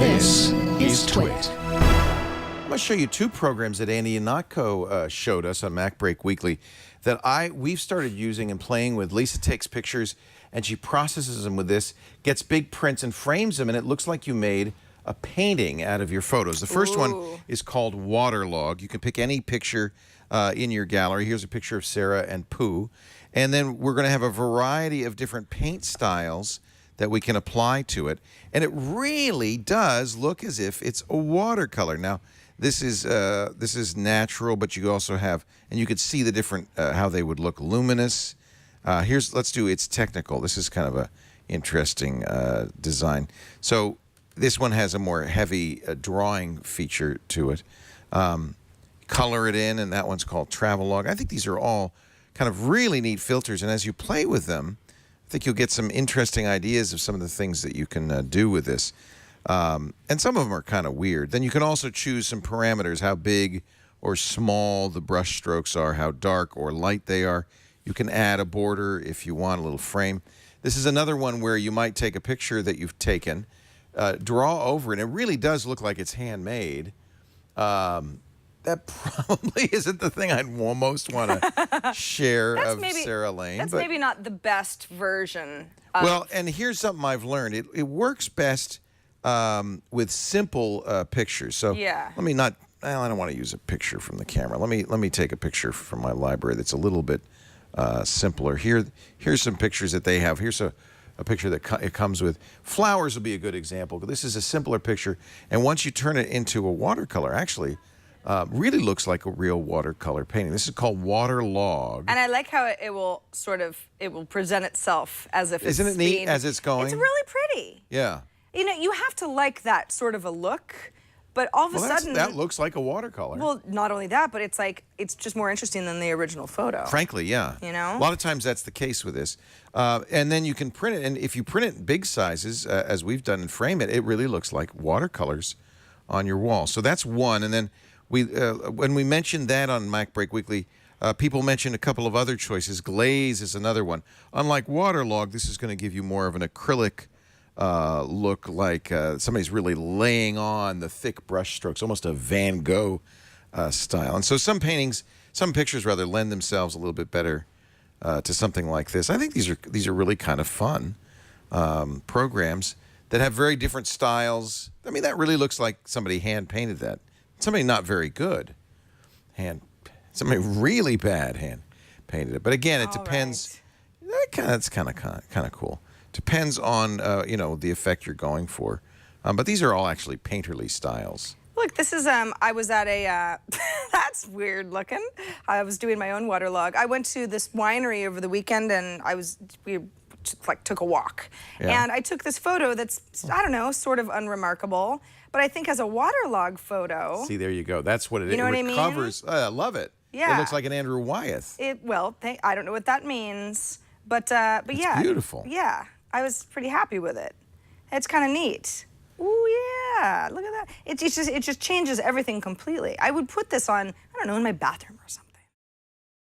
This is TWiT. I'm going to show you two programs that Andy Ihnatko showed us on Mac Break Weekly that we've started using and playing with. Lisa takes pictures and she processes them with this, gets big prints and frames them, and it looks like you made a painting out of your photos. The first one is called Waterlogue. You can pick any picture in your gallery. Here's a picture of Sarah and Pooh. And then we're going to have a variety of different paint styles that we can apply to it. And it really does look as if it's a watercolor. Now, this is natural, but you also have, and you could see the different, how they would look luminous. Let's do it's technical. This is kind of a interesting design. So this one has a more heavy drawing feature to it. Color it in, and that one's called Travelogue. I think these are all kind of really neat filters, and as you play with them, I think you'll get some interesting ideas of some of the things that you can do with this. And some of them are kind of weird. Then you can also choose some parameters, how big or small the brush strokes are, how dark or light they are. You can add a border if you want, a little frame. This is another one where you might take a picture that you've taken, draw over it, and it really does look like it's handmade. That probably isn't the thing I'd most want to share of Sarah Lane. That's maybe not the best version of... Well, and here's something I've learned. It works best with simple pictures. So yeah. let me not... Well, I don't want to use a picture from the camera. Let me take a picture from my library that's a little bit simpler. Here's some pictures that they have. Here's a picture that it comes with. Flowers will be a good example. This is a simpler picture, and once you turn it into a watercolor, actually... really looks like a real watercolor painting. This is called Waterlogue. And I like how it will present itself as if Isn't it neat as it's going? It's really pretty. Yeah. You know, you have to like that sort of a look, but all of a sudden... that looks like a watercolor. Well, not only that, but it's like, it's just more interesting than the original photo. Frankly, yeah. You know? A lot of times that's the case with this. And then you can print it, and if you print it in big sizes, as we've done, and frame it, it really looks like watercolors on your wall. So that's one, and then when we mentioned that on Mac Break Weekly, people mentioned a couple of other choices. Glaze is another one. Unlike Waterlogue, this is going to give you more of an acrylic look, like somebody's really laying on the thick brush strokes, almost a Van Gogh style. And so some pictures rather lend themselves a little bit better to something like this. I think these are really kind of fun programs that have very different styles. I mean, that really looks like somebody hand painted that. Somebody not very good somebody really bad hand painted it. But again, it depends. Right. It's kind of cool. Depends on you know, the effect you're going for. But these are all actually painterly styles. Look, this is I was at a that's weird looking. I was doing my own waterlogue. I went to this winery over the weekend, and we took a walk. Yeah. And I took this photo that's, I don't know, sort of unremarkable, but I think as a waterlogue photo... See, there you go. That's what it is. You know what I mean? Recovers. I love it. Yeah. It looks like an Andrew Wyeth. Well, I don't know what that means, but yeah. It's beautiful. Yeah, I was pretty happy with it. It's kind of neat. Ooh, yeah, look at that. It just changes everything completely. I would put this on, I don't know, in my bathroom or something.